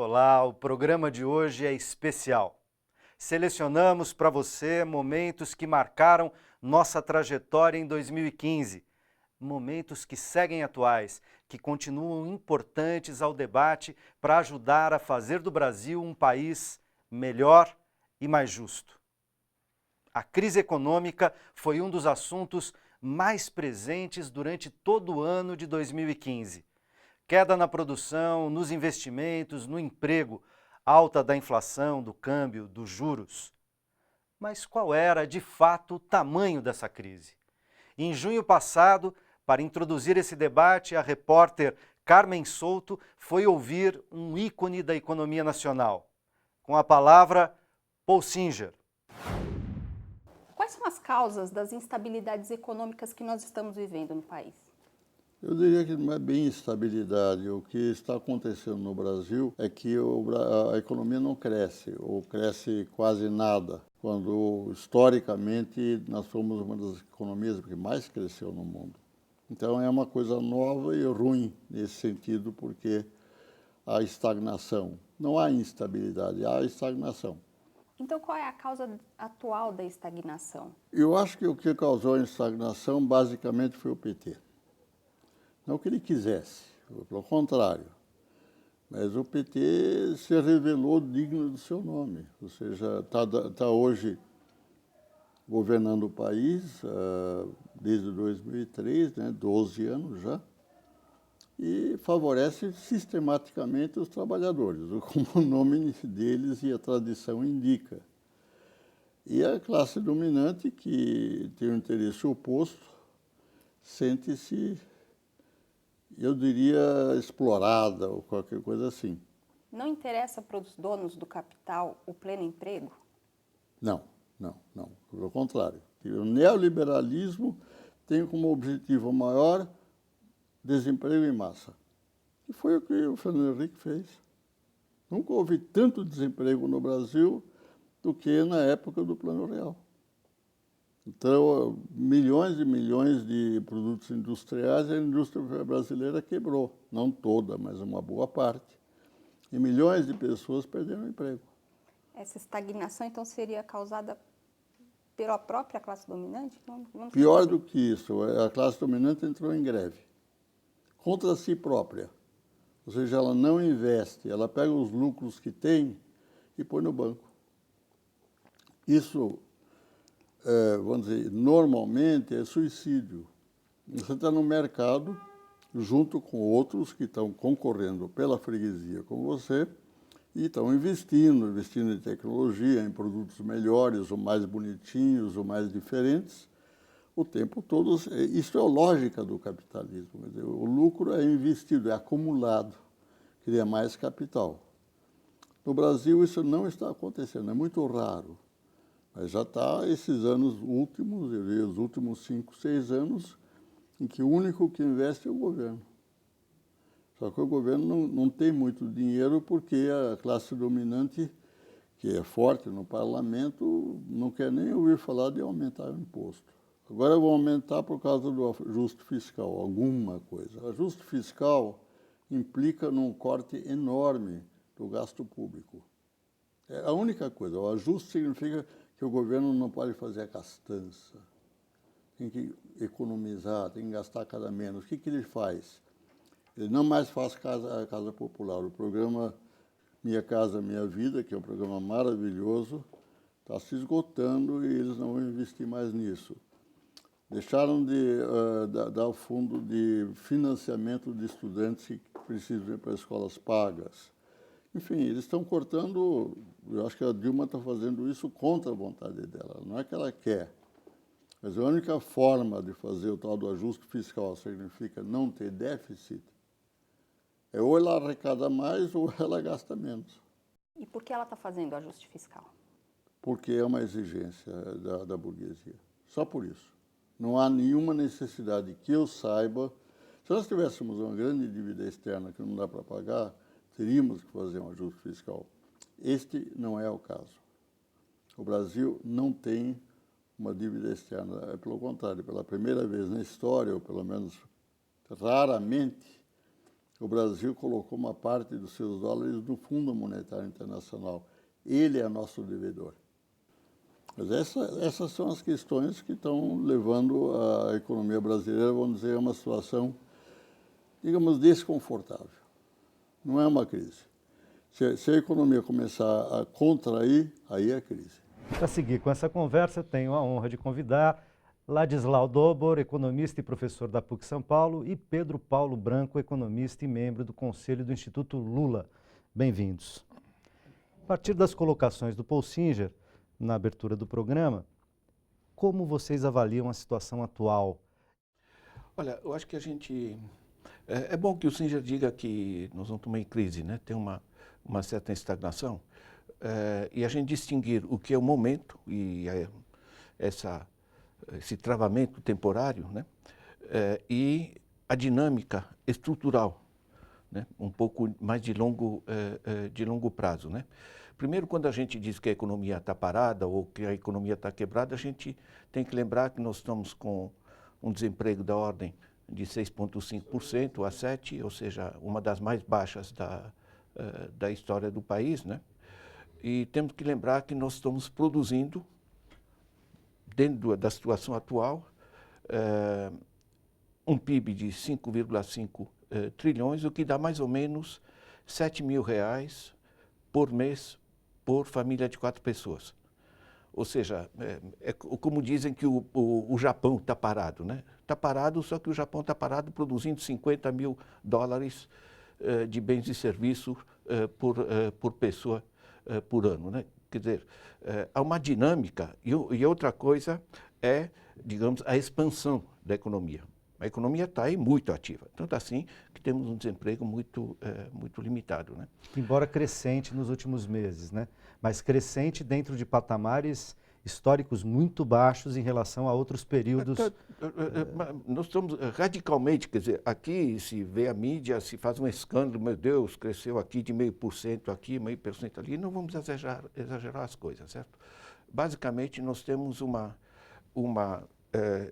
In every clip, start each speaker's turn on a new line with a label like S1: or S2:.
S1: Olá, o programa de hoje é especial. Selecionamos para você momentos que marcaram nossa trajetória em 2015. Momentos que seguem atuais, que continuam importantes ao debate para ajudar a fazer do Brasil um país melhor e mais justo. A crise econômica foi um dos assuntos mais presentes durante todo o ano de 2015. Queda na produção, nos investimentos, no emprego, alta da inflação, do câmbio, dos juros. Mas qual era, de fato, o tamanho dessa crise? Em junho passado, para introduzir esse debate, a repórter Carmen Souto foi ouvir um ícone da economia nacional. Com a palavra, Paul Singer.
S2: Quais são as causas das instabilidades econômicas que nós estamos vivendo no país?
S3: Eu diria que não é bem instabilidade. O que está acontecendo no Brasil é que a economia não cresce, ou cresce quase nada, quando, historicamente, nós fomos uma das economias que mais cresceu no mundo. Então, é uma coisa nova e ruim nesse sentido, porque há estagnação. Não há instabilidade, há estagnação.
S2: Então, qual é a causa atual da estagnação?
S3: Eu acho que o que causou a estagnação, basicamente, foi o PT. Não que ele quisesse, pelo contrário. Mas o PT se revelou digno do seu nome. Ou seja, está hoje governando o país desde 2003, 12 anos já, e favorece sistematicamente os trabalhadores, como o nome deles e a tradição indica. E a classe dominante, que tem um interesse oposto, sente-se, eu diria, explorada ou qualquer coisa assim.
S2: Não interessa para os donos do capital o pleno emprego?
S3: Não. Pelo contrário. O neoliberalismo tem como objetivo maior desemprego em massa. E foi o que o Fernando Henrique fez. Nunca houve tanto desemprego no Brasil do que na época do Plano Real. Então, milhões e milhões de produtos industriais, a indústria brasileira quebrou. Não toda, mas uma boa parte. E milhões de pessoas perderam o emprego.
S2: Essa estagnação, então, seria causada pela própria classe dominante? Não
S3: Pior do que isso, a classe dominante entrou em greve contra si própria. Ou seja, ela não investe, ela pega os lucros que tem e põe no banco. Isso, vamos dizer, normalmente é suicídio. Você está no mercado, junto com outros que estão concorrendo pela freguesia com você, e estão investindo em tecnologia, em produtos melhores, ou mais bonitinhos, ou mais diferentes, o tempo todo. Isso é a lógica do capitalismo. Quer dizer, o lucro é investido, é acumulado, cria mais capital. No Brasil isso não está acontecendo, é muito raro. Mas já está esses anos últimos, eu diria, os últimos 5, 6 anos, em que o único que investe é o governo. Só que o governo não tem muito dinheiro porque a classe dominante, que é forte no parlamento, não quer nem ouvir falar de aumentar o imposto. Agora vão aumentar por causa do ajuste fiscal, alguma coisa. O ajuste fiscal implica num corte enorme do gasto público. É a única coisa. O ajuste significa que o governo não pode fazer a gastança. Tem que economizar, tem que gastar cada menos. O que ele faz? Ele não mais faz casa popular. O programa Minha Casa Minha Vida, que é um programa maravilhoso, está se esgotando e eles não vão investir mais nisso. Deixaram de dar fundo de financiamento de estudantes que precisam ir para escolas pagas. Enfim, eles estão cortando. Eu acho que a Dilma está fazendo isso contra a vontade dela. Não é que ela quer. Mas a única forma de fazer o tal do ajuste fiscal significa não ter déficit, é ou ela arrecada mais ou ela gasta menos.
S2: E por que ela está fazendo o ajuste fiscal?
S3: Porque é uma exigência da burguesia. Só por isso. Não há nenhuma necessidade que eu saiba. Se nós tivéssemos uma grande dívida externa que não dá para pagar, teríamos que fazer um ajuste fiscal. Este não é o caso. O Brasil não tem uma dívida externa. Pelo contrário, pela primeira vez na história, ou pelo menos raramente, o Brasil colocou uma parte dos seus dólares no Fundo Monetário Internacional. Ele é nosso devedor. Mas essas são as questões que estão levando a economia brasileira, vamos dizer, a uma situação, digamos, desconfortável. Não é uma crise. Se a economia começar a contrair, aí é crise.
S1: Para seguir com essa conversa, tenho a honra de convidar Ladislau Dobor, economista e professor da PUC São Paulo, e Pedro Paulo Branco, economista e membro do Conselho do Instituto Lula. Bem-vindos. A partir das colocações do Paul Singer, na abertura do programa, como vocês avaliam a situação atual?
S4: Olha, eu acho que a gente... É bom que o Singer diga que nós vamos tomar em crise, né? Tem uma certa estagnação, e a gente distinguir o que é o momento e esse travamento temporário, né? E a dinâmica estrutural, né? Um pouco mais de longo prazo, né? Primeiro, quando a gente diz que a economia está parada ou que a economia está quebrada, a gente tem que lembrar que nós estamos com um desemprego da ordem de 6,5% a 7%, ou seja, uma das mais baixas da história do país, né? E temos que lembrar que nós estamos produzindo, dentro da situação atual, um PIB de 5,5 trilhões, o que dá mais ou menos R$ 7.000 por mês por família de 4 pessoas. Ou seja, é como dizem que o Japão está parado, né? Está parado, só que o Japão está parado produzindo $50 mil de bens e serviços por pessoa por ano, né? Quer dizer, há uma dinâmica e outra coisa é, digamos, a expansão da economia. A economia está aí muito ativa, tanto assim que temos um desemprego muito limitado, né?
S1: Embora crescente nos últimos meses, né? Mas crescente dentro de patamares históricos muito baixos em relação a outros períodos.
S4: Nós estamos radicalmente, quer dizer, aqui se vê a mídia, se faz um escândalo, meu Deus, cresceu aqui de 0,5% aqui, 0,5% ali, não vamos exagerar as coisas, certo? Basicamente, nós temos uma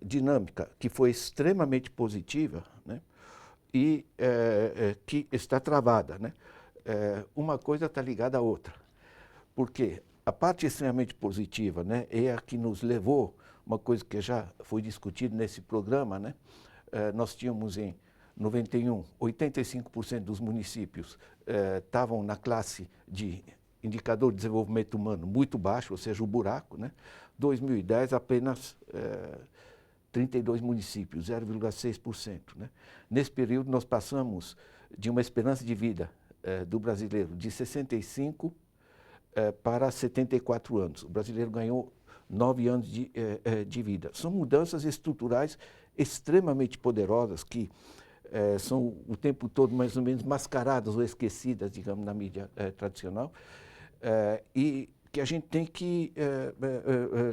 S4: dinâmica que foi extremamente positiva, né? E que está travada, né? Uma coisa está ligada à outra, porque a parte extremamente positiva, né, é a que nos levou, uma coisa que já foi discutida nesse programa, né? Nós tínhamos em 91, 85% dos municípios estavam na classe de indicador de desenvolvimento humano muito baixo, ou seja, o buraco, né? 2010, apenas 32 municípios, 0,6%, né? Nesse período, nós passamos de uma esperança de vida do brasileiro de 65 para 74 anos. O brasileiro ganhou 9 anos de vida. São mudanças estruturais extremamente poderosas que são o tempo todo mais ou menos mascaradas ou esquecidas, digamos, na mídia tradicional, e que a gente tem que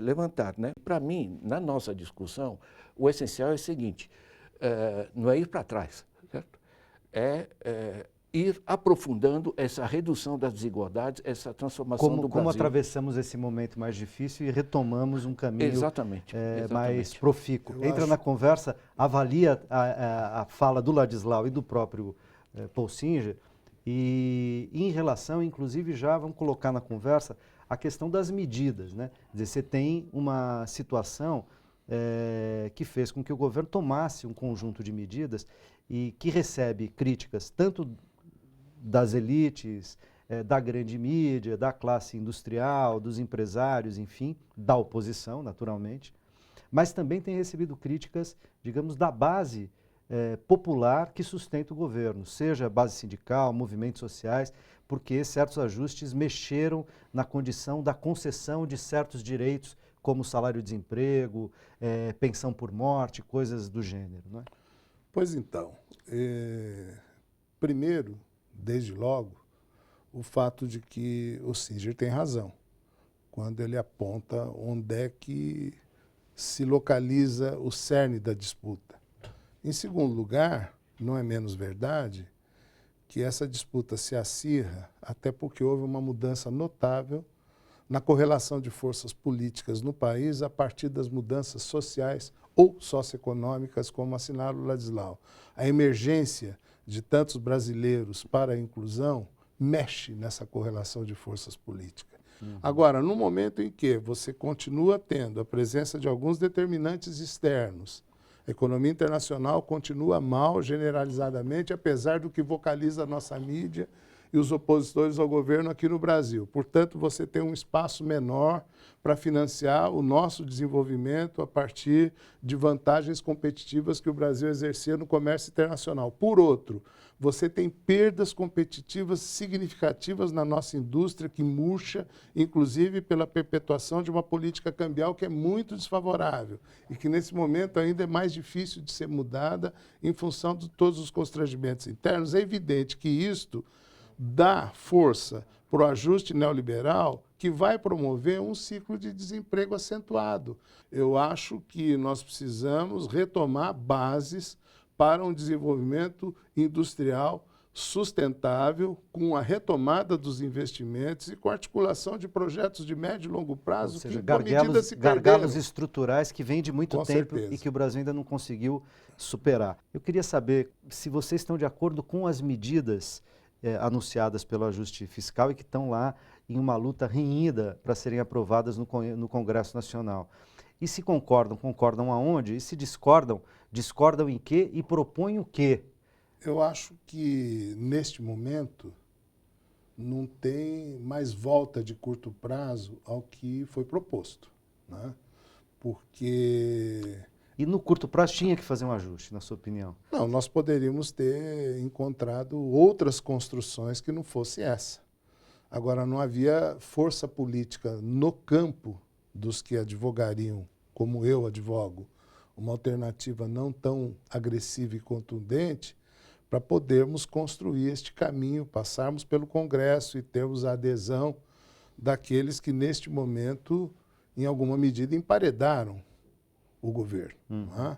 S4: levantar, né? Para mim, na nossa discussão, o essencial é o seguinte, não é ir para trás, certo? Ir aprofundando essa redução das desigualdades, essa transformação do Brasil.
S1: Como atravessamos esse momento mais difícil e retomamos um caminho
S4: exatamente.
S1: mais profícuo. Entra na conversa, avalia a fala do Ladislau e do próprio Paul Singer, e em relação, inclusive, já vamos colocar na conversa a questão das medidas, né? Quer dizer, você tem uma situação que fez com que o governo tomasse um conjunto de medidas e que recebe críticas tanto das elites, da grande mídia, da classe industrial, dos empresários, enfim, da oposição, naturalmente, mas também tem recebido críticas, digamos, da base popular que sustenta o governo, seja a base sindical, movimentos sociais, porque certos ajustes mexeram na condição da concessão de certos direitos, como salário-desemprego, pensão por morte, coisas do gênero, não é?
S5: Pois então, primeiro, desde logo, o fato de que o Singer tem razão, quando ele aponta onde é que se localiza o cerne da disputa. Em segundo lugar, não é menos verdade que essa disputa se acirra até porque houve uma mudança notável na correlação de forças políticas no país a partir das mudanças sociais ou socioeconômicas, como assinala o Ladislau. A emergência de tantos brasileiros para a inclusão mexe nessa correlação de forças políticas. Agora, no momento em que você continua tendo a presença de alguns determinantes externos, a economia internacional continua mal generalizadamente, apesar do que vocaliza a nossa mídia e os opositores ao governo aqui no Brasil. Portanto, você tem um espaço menor para financiar o nosso desenvolvimento a partir de vantagens competitivas que o Brasil exercia no comércio internacional. Por outro, você tem perdas competitivas significativas na nossa indústria, que murcha, inclusive pela perpetuação de uma política cambial que é muito desfavorável e que, nesse momento, ainda é mais difícil de ser mudada em função de todos os constrangimentos internos. É evidente que isto dá força para o ajuste neoliberal que vai promover um ciclo de desemprego acentuado. Eu acho que nós precisamos retomar bases para um desenvolvimento industrial sustentável, com a retomada dos investimentos e com a articulação de projetos de médio e longo prazo,
S1: ou seja,
S5: que, por medida, se perderam.
S1: gargalos estruturais que vêm de muito
S5: Com
S1: tempo
S5: certeza.
S1: e que o Brasil ainda não conseguiu superar. Eu queria saber se vocês estão de acordo com as medidas anunciadas pelo ajuste fiscal e que estão lá em uma luta renhida para serem aprovadas no Congresso Nacional. E se concordam, concordam aonde? E se discordam, discordam em quê e propõem o quê?
S5: Eu acho que, neste momento, não tem mais volta de curto prazo ao que foi proposto, né? Porque...
S1: E no curto prazo tinha que fazer um ajuste, na sua opinião?
S5: Não, nós poderíamos ter encontrado outras construções que não fosse essa. Agora, não havia força política no campo dos que advogariam, como eu advogo, uma alternativa não tão agressiva e contundente para podermos construir este caminho, passarmos pelo Congresso e termos a adesão daqueles que, neste momento, em alguma medida, emparedaram o governo. Né?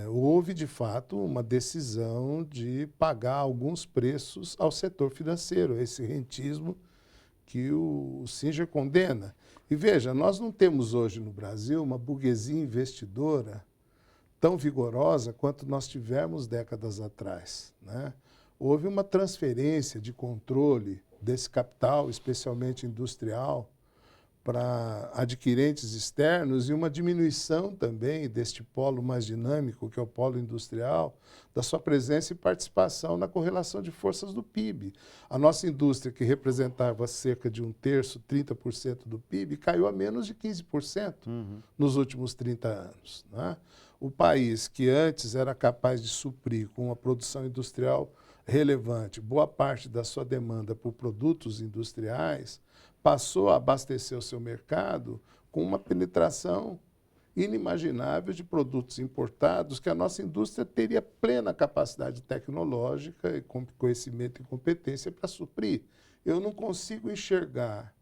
S5: Houve, de fato, uma decisão de pagar alguns preços ao setor financeiro, esse rentismo que o Singer condena. E veja, nós não temos hoje no Brasil uma burguesia investidora tão vigorosa quanto nós tivemos décadas atrás, né? Houve uma transferência de controle desse capital, especialmente industrial, para adquirentes externos e uma diminuição também deste polo mais dinâmico, que é o polo industrial, da sua presença e participação na correlação de forças do PIB. A nossa indústria, que representava cerca de 1/3, 30% do PIB, caiu a menos de 15% nos últimos 30 anos. Né? O país que antes era capaz de suprir com uma produção industrial relevante boa parte da sua demanda por produtos industriais, passou a abastecer o seu mercado com uma penetração inimaginável de produtos importados que a nossa indústria teria plena capacidade tecnológica, e conhecimento e competência para suprir. Eu não consigo enxergar,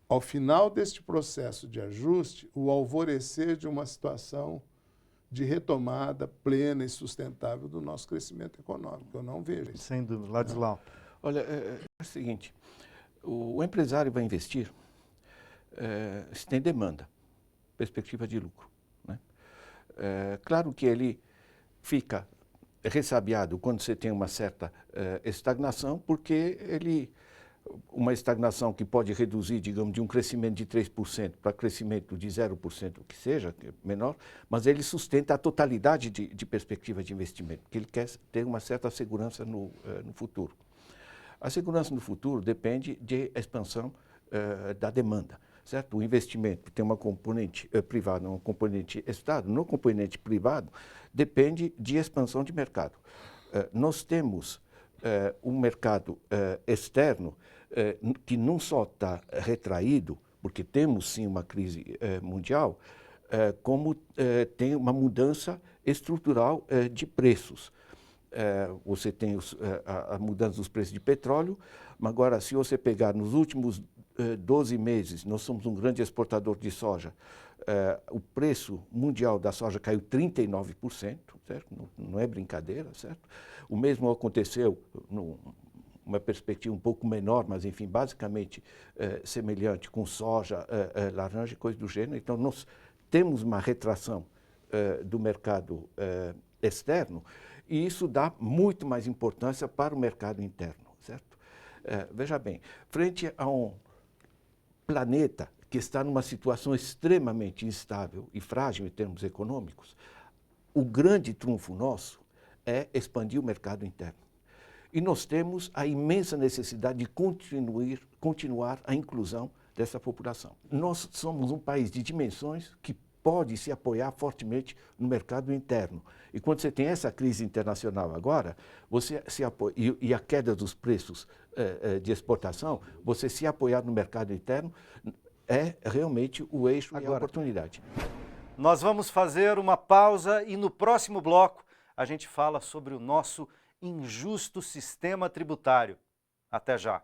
S5: ao final deste processo de ajuste, o alvorecer de uma situação de retomada plena e sustentável do nosso crescimento econômico. Eu não vejo isso.
S1: Sem dúvida. Ladislau.
S4: Olha, é o seguinte, o empresário vai investir se tem demanda, perspectiva de lucro. Né? Claro que ele fica ressabiado quando você tem uma certa estagnação, porque uma estagnação que pode reduzir, digamos, de um crescimento de 3% para crescimento de 0%, o que seja, menor, mas ele sustenta a totalidade de perspectiva de investimento, porque ele quer ter uma certa segurança no futuro. A segurança no futuro depende de expansão da demanda, certo? O investimento tem uma componente privada, uma componente Estado. No componente privado, depende de expansão de mercado. Nós temos um mercado externo que não só está retraído, porque temos sim uma crise mundial, como tem uma mudança estrutural de preços. Você tem a mudança dos preços de petróleo, mas agora, se você pegar nos últimos 12 meses, nós somos um grande exportador de soja, o preço mundial da soja caiu 39%, certo? Não é brincadeira, certo? O mesmo aconteceu numa perspectiva um pouco menor, mas, enfim, basicamente semelhante com soja, laranja e coisa do gênero. Então, nós temos uma retração do mercado externo E isso dá muito mais importância para o mercado interno, certo? Veja bem, frente a um planeta que está numa situação extremamente instável e frágil em termos econômicos, o grande trunfo nosso é expandir o mercado interno. E nós temos a imensa necessidade de continuar a inclusão dessa população. Nós somos um país de dimensões que pode se apoiar fortemente no mercado interno. E quando você tem essa crise internacional agora, você se apoia, e a queda dos preços de exportação, você se apoiar no mercado interno é realmente o eixo e a oportunidade.
S1: Nós vamos fazer uma pausa e no próximo bloco a gente fala sobre o nosso injusto sistema tributário. Até já!